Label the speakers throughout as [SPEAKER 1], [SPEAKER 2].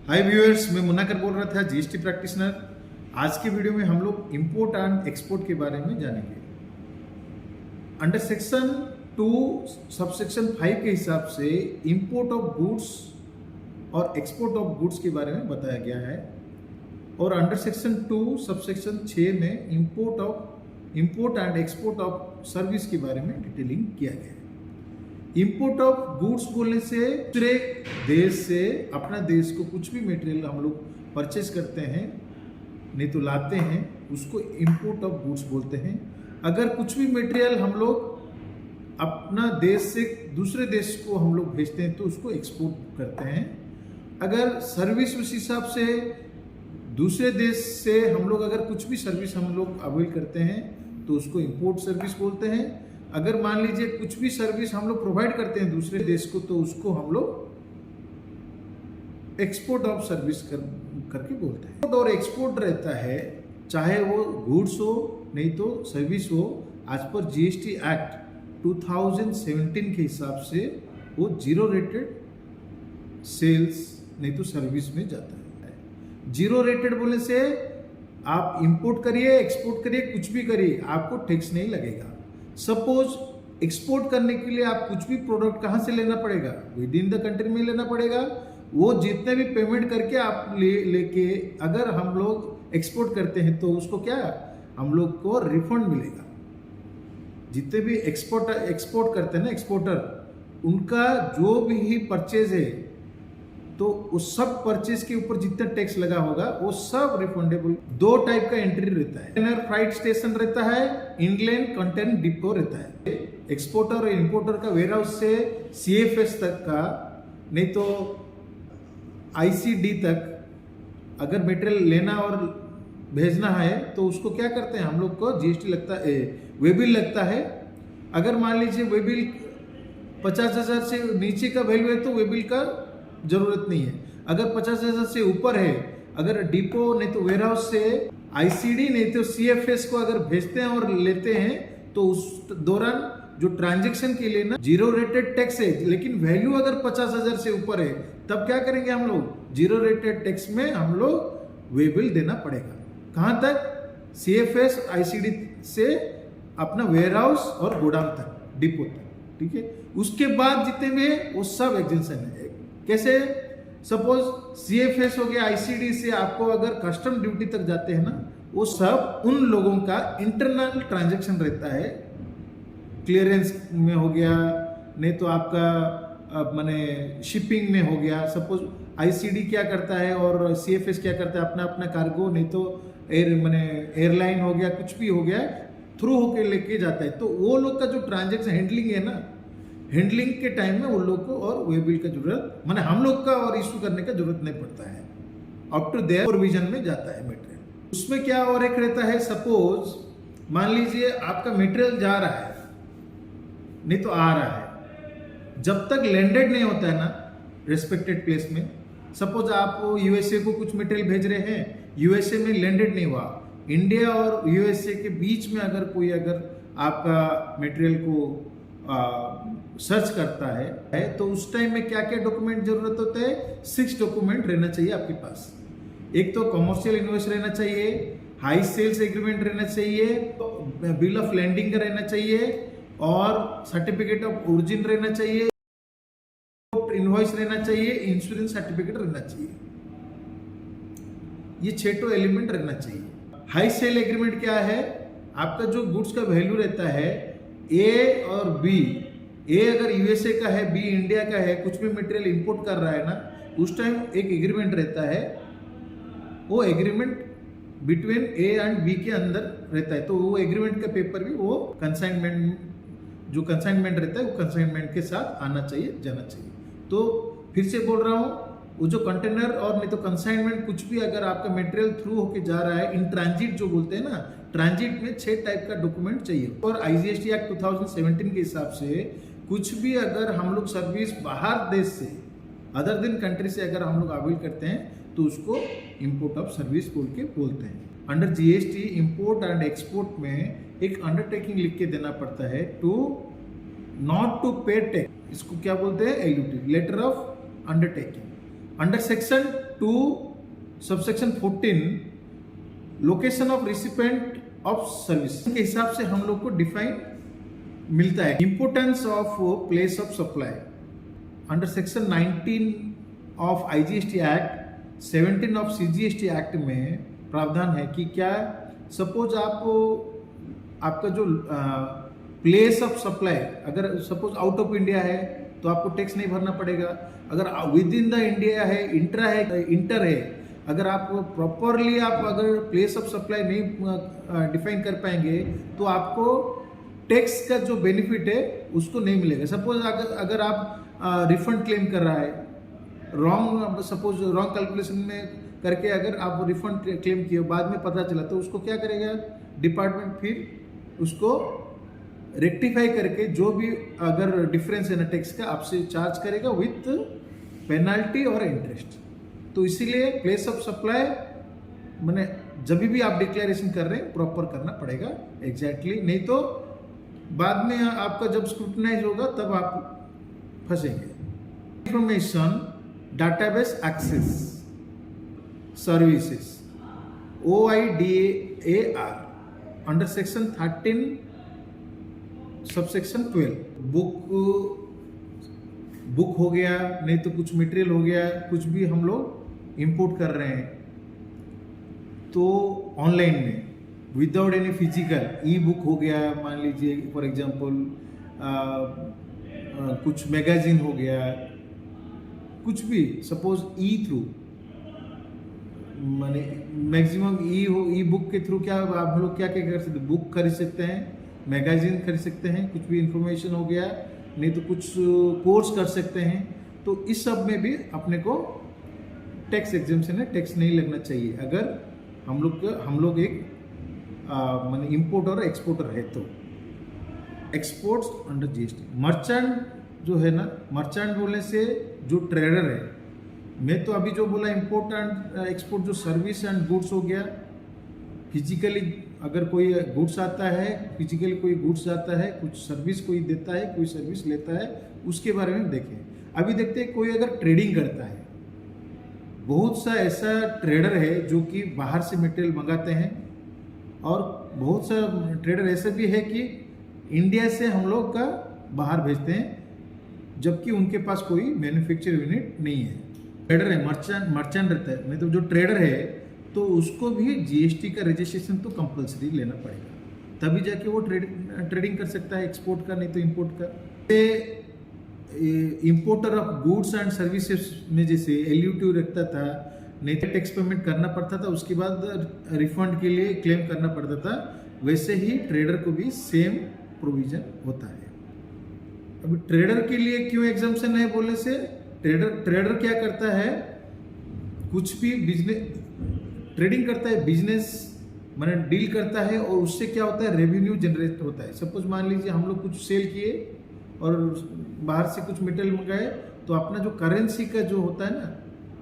[SPEAKER 1] हाय viewers, मैं मुन्नाकर बोल रहा था, जीएसटी प्रैक्टिशनर। आज के वीडियो में हम लोग इंपोर्ट एंड एक्सपोर्ट के बारे में जानेंगे। अंडर सेक्शन 2 सबसेक्शन 5 के हिसाब से इंपोर्ट ऑफ गुड्स और एक्सपोर्ट ऑफ गुड्स के बारे में बताया गया है, और अंडर सेक्शन 2 सबसेक्शन 6 में import and export of service के बारे में डिटेलिंग किया गया है। इंपोर्ट ऑफ गुड्स बोलने से दूसरे देश से अपना देश को कुछ भी मटेरियल हम लोग परचेज करते हैं, नहीं तो लाते हैं, उसको इंपोर्ट ऑफ गुड्स बोलते हैं। अगर कुछ भी मटेरियल हम लोग अपना देश से दूसरे देश को हम लोग भेजते हैं तो उसको एक्सपोर्ट करते हैं। अगर सर्विस उस हिसाब से दूसरे देश से हम लोग अगर कुछ भी सर्विस हम लोग अवेल करते हैं तो उसको इंपोर्ट सर्विस बोलते हैं। अगर मान लीजिए कुछ भी सर्विस हम लोग प्रोवाइड करते हैं दूसरे देश को तो उसको हम लोग एक्सपोर्ट ऑफ सर्विस करके बोलते हैं। और एक्सपोर्ट रहता है, चाहे वो गुड्स हो नहीं तो सर्विस हो, आज पर जीएसटी एक्ट 2017 के हिसाब से वो जीरो रेटेड सेल्स नहीं तो सर्विस में जाता है। जीरो रेटेड बोलने से आप इंपोर्ट करिए, एक्सपोर्ट करिए, कुछ भी करिए, आपको टैक्स नहीं लगेगा। सपोज एक्सपोर्ट करने के लिए आप कुछ भी प्रोडक्ट कहाँ से लेना पड़ेगा, विद इन द कंट्री में लेना पड़ेगा। वो जितने भी पेमेंट करके आप लेके अगर हम लोग एक्सपोर्ट करते हैं तो उसको क्या हम लोग को रिफंड मिलेगा। जितने भी एक्सपोर्ट करते हैं ना एक्सपोर्टर, उनका जो भी परचेज है तो उस सब परचेज के ऊपर जितना टैक्स लगा होगा वो सब रिफंडेबल। दो टाइप का एंट्री रहता है, कंटेनर फ्राइट स्टेशन रहता है, इनलैंड कंटेनर डिपो रहता है। एक्सपोर्टर और इंपोर्टर का वेयर हाउस से सीएफएस तक का नहीं तो आईसीडी तक अगर मटेरियल लेना और भेजना है तो उसको क्या करते हैं हम लोग को जीएसटी लगता है, वे बिल लगता है। अगर मान लीजिए वे बिल 50,000 से नीचे का वैल्यू है तो वे बिल का जरूरत नहीं है। अगर 50,000 से ऊपर है, अगर डिपो नहीं तो वेयर हाउस से आईसीडी नहीं तो सीएफएस को अगर भेजते हैं और लेते हैं तो उस दौरान जो ट्रांजैक्शन के लिए ना जीरो रेटेड टैक्स है, लेकिन वैल्यू अगर 50,000 से ऊपर है तब क्या करेंगे हम लोग, जीरो रेटेड टैक्स में हम लोग वे बिल देना पड़ेगा। कहां तक, सीएफएस आईसीडी से अपना वेयर हाउस और गोदाम तक, डिपो तक, ठीक है। उसके बाद जितने में वो सब एग्जेंशन है। कैसे, सपोज सीएफएस हो गया, आईसीडी से आपको अगर कस्टम ड्यूटी तक जाते हैं ना, वो सब उन लोगों का इंटरनल ट्रांजैक्शन रहता है। क्लियरेंस में हो गया, नहीं तो आपका माने शिपिंग में हो गया। सपोज आईसीडी क्या करता है और सीएफएस क्या करता है, अपना अपना कार्गो नहीं तो एयरलाइन हो गया, कुछ भी हो गया, थ्रू होके लेके जाता है। तो वो लोग का जो ट्रांजैक्शन हैंडलिंग है ना, हैंडलिंग के टाइम में उन लोग को और वे बिल का जरूरत माने हम लोग का और इशू करने का जरूरत नहीं पड़ता है, अप टू देयर प्रोविजन में जाता है मटेरियल। उसमें क्या और एक रहता है, सपोज मान लीजिए आपका मटेरियल जा रहा है नहीं तो आ रहा है, जब तक लैंडेड नहीं होता है ना रेस्पेक्टेड प्लेस में। सपोज आप यूएसए को कुछ मटेरियल भेज रहे हैं, यूएसए में लैंडेड नहीं हुआ, इंडिया और यूएसए के बीच में अगर कोई अगर आपका मटेरियल को सर्च करता है तो उस टाइम में क्या क्या डॉक्यूमेंट जरूरत होते हैं, 6 डॉक्यूमेंट रहना चाहिए आपके पास। एक तो कमर्शियल इनवॉइस रहना चाहिए, हाई सेल्स एग्रीमेंट रहना चाहिए, बिल ऑफ लैंडिंग का रहना चाहिए, और सर्टिफिकेट ऑफ ओरिजिन रहना चाहिए, इनवॉइस रहना चाहिए, इंश्योरेंस सर्टिफिकेट रहना चाहिए। ये 6 एलिमेंट रहना चाहिए। हाई सेल एग्रीमेंट क्या है, आपका जो गुड्स का वैल्यू रहता है ए और बी, ए अगर यूएसए का है, बी इंडिया का है, कुछ भी मटेरियल इंपोर्ट कर रहा है ना, उस टाइम एक एग्रीमेंट रहता है, वो agreement between A and B के अंदर रहता है। तो वो एग्रीमेंट का पेपर भी वो कंसाइनमेंट, जो कंसाइनमेंट रहता है वो कंसाइनमेंट के साथ आना चाहिए, जाना चाहिए। तो फिर से बोल रहा हूँ, वो जो कंटेनर और नहीं तो कंसाइनमेंट कुछ भी अगर आपका मटेरियल थ्रू होके जा रहा है, इन ट्रांजिट जो बोलते हैं ना, ट्रांजिट में 6 टाइप का डॉक्यूमेंट चाहिए। और आईजीएसटी एक्ट 2017 के हिसाब से कुछ भी अगर हम लोग सर्विस बाहर देश से, अदर देन कंट्री से अगर हम लोग अवेल करते हैं तो उसको इंपोर्ट ऑफ सर्विस बोल के बोलते हैं। Under GST import and export में एक अंडरटेकिंग लिख के देना पड़ता है, to not to pay tax, इसको क्या बोलते हैं, LUT, letter of undertaking. Under section 2 subsection 14 location of recipient of service के हिसाब से हम लोग को डिफाइन मिलता है। Importance of place of supply under section 19 of IGST act, 17 of CGST act में प्रावधान है कि क्या सपोज आपका जो प्लेस ऑफ सप्लाई अगर सपोज आउट ऑफ इंडिया है तो आपको टैक्स नहीं भरना पड़ेगा। अगर विद इन द इंडिया है, इंटर है, अगर आप प्रॉपरली आप अगर प्लेस ऑफ सप्लाई नहीं डिफाइन कर पाएंगे तो आपको टैक्स का जो बेनिफिट है उसको नहीं मिलेगा। सपोज अगर आप रिफंड क्लेम कर रहा है, सपोज रॉन्ग कैलकुलेशन में करके अगर आप रिफंड क्लेम किए बाद में पता चला तो उसको क्या करेगा डिपार्टमेंट, फिर उसको रेक्टिफाई करके जो भी अगर डिफरेंस है ना टैक्स का आपसे चार्ज करेगा विथ पेनल्टी और इंटरेस्ट। तो इसीलिए प्लेस ऑफ सप्लाई मैंने जब भी आप डिक्लेरेशन कर रहे हैं प्रॉपर करना पड़ेगा एग्जैक्टली, नहीं तो बाद में आपका जब स्क्रूटनाइज होगा तब आप फंसेंगे। Information database access services OIDAR under section 13 subsection 12 book हो गया, नहीं तो कुछ मटेरियल हो गया, कुछ भी हम लोग इंपोर्ट कर रहे हैं तो ऑनलाइन में विदाउट एनी फिजिकल ई बुक हो गया, मान लीजिए फॉर एग्जांपल कुछ मैगजीन हो गया, कुछ भी सपोज ई थ्रू माने मैक्सिमम ई बुक के थ्रू क्या आप लोग क्या क्या कर सकते हैं, बुक खरीद सकते हैं, मैगजीन खरीद सकते हैं, कुछ भी इंफॉर्मेशन हो गया, नहीं तो कुछ कोर्स कर सकते हैं। तो इस सब में भी अपने को टैक्स एग्जेम्पशन है, टैक्स नहीं लगना चाहिए अगर हम लोग एक माने इंपोर्टर और एक्सपोर्टर है तो। Exports under GST. मर्चेंट जो है ना, मर्चेंट बोलने से जो ट्रेडर है, मैं तो अभी जो बोला इंपोर्ट एंड एक्सपोर्ट जो सर्विस एंड गुड्स हो गया, फिजिकली अगर कोई गुड्स आता है, फिजिकली कोई गुड्स आता है, कुछ सर्विस कोई देता है, कोई सर्विस लेता है, उसके बारे में देखें। अभी देखते हैं कोई अगर ट्रेडिंग करता है, बहुत सा ऐसा ट्रेडर है जो कि बाहर से मटेरियल मंगाते हैं और बहुत सा ट्रेडर ऐसे भी है कि इंडिया से हम लोग का बाहर भेजते हैं जबकि उनके पास कोई मैन्युफैक्चरिंग यूनिट नहीं है। ट्रेडर है, मर्चेंट रहता है, मतलब जो ट्रेडर है तो उसको भी जीएसटी का रजिस्ट्रेशन तो कंपलसरी लेना पड़ेगा, तभी जाके वो ट्रेडिंग कर सकता है एक्सपोर्ट का, नहीं तो इंपोर्ट का। Importer of goods and services में जैसे एलयूटी रखता था, नहीं तो टैक्स पेमेंट करना पड़ता था, उसके बाद रिफंड के लिए क्लेम करना पड़ता था, वैसे ही ट्रेडर को भी सेम प्रोविजन होता है। अभी ट्रेडर के लिए क्यों एग्जम्पशन है बोलने से, ट्रेडर क्या करता है, कुछ भी बिजनेस ट्रेडिंग करता है, बिजनेस मैंने डील करता है और उससे क्या होता है रेवेन्यू जनरेट होता है। सपोज मान लीजिए हम लोग कुछ सेल किए और बाहर से कुछ मटेरियल मंगाए तो अपना जो करेंसी का जो होता है ना,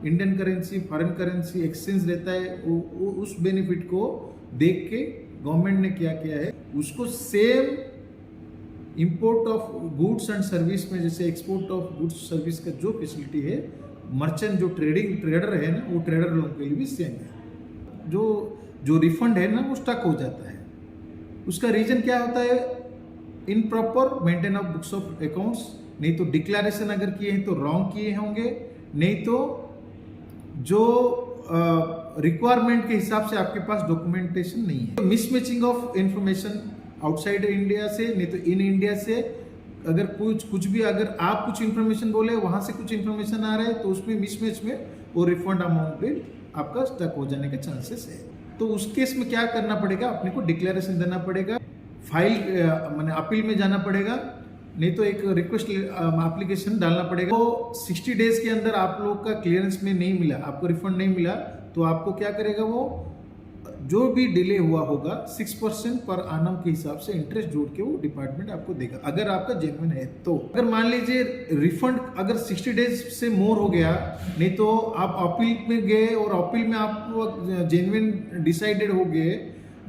[SPEAKER 1] Indian currency foreign currency exchange रहता है, वो उस बेनिफिट को देख के गवर्नमेंट ने क्या किया है, उसको same import of goods and service में जैसे एक्सपोर्ट ऑफ गुड्स सर्विस का जो फैसिलिटी है, मर्चेंट जो ट्रेडर है ना, वो ट्रेडर लोगों के लिए भी सेम है। जो रिफंड है ना वो स्टक हो जाता है, उसका रीजन क्या होता है, in proper maintain of books of accounts, नहीं तो डिक्लेरेशन अगर किए हैं तो रॉन्ग किए होंगे, नहीं तो जो रिक्वायरमेंट के हिसाब से आपके पास डॉक्यूमेंटेशन नहीं है। Mismatching of information outside India से, नहीं तो इन इंडिया से, अगर कुछ भी अगर आप कुछ इंफॉर्मेशन बोले वहां से कुछ इंफॉर्मेशन आ रहा है तो उसमें मिसमैच में वो रिफंड अमाउंट पे आपका स्टक हो जाने के चांसेस है। तो उस केस में क्या करना पड़ेगा, अपने को डिक्लेरेशन देना पड़ेगा, फाइल मैंने अपील में जाना पड़ेगा, नहीं तो एक रिक्वेस्ट एप्लीकेशन डालना पड़ेगा। तो 60 डेज के अंदर आप लोग का क्लियरेंस में नहीं मिला, आपको रिफंड नहीं मिला, तो आपको क्या करेगा, वो जो भी डिले हुआ होगा 6% पर आनम के हिसाब से इंटरेस्ट जोड़ के वो डिपार्टमेंट आपको देगा, अगर आपका जेन्युइन है तो। अगर मान लीजिए रिफंड अगर 60 डेज से मोर हो गया, नहीं तो आप अपील में गए और अपील में आप जेन्युइन डिसाइडेड हो गए,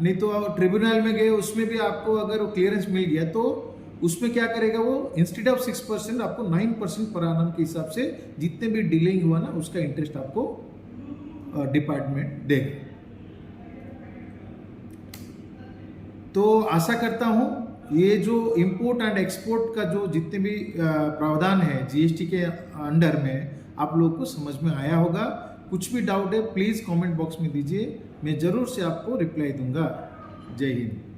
[SPEAKER 1] नहीं तो ट्रिब्यूनल में गए, उसमें भी आपको अगर क्लियरेंस मिल गया तो उसमें क्या करेगा वो, इंस्टेड ऑफ 6% आपको 9% पर आनम के हिसाब से जितने भी डिलेइंग हुआ ना उसका इंटरेस्ट आपको डिपार्टमेंट देगा। तो आशा करता हूँ ये जो इंपोर्ट एंड एक्सपोर्ट का जो जितने भी प्रावधान है जीएसटी के अंडर में आप लोगों को समझ में आया होगा। कुछ भी डाउट है प्लीज़ कमेंट बॉक्स में दीजिए, मैं ज़रूर से आपको रिप्लाई दूंगा। जय हिंद।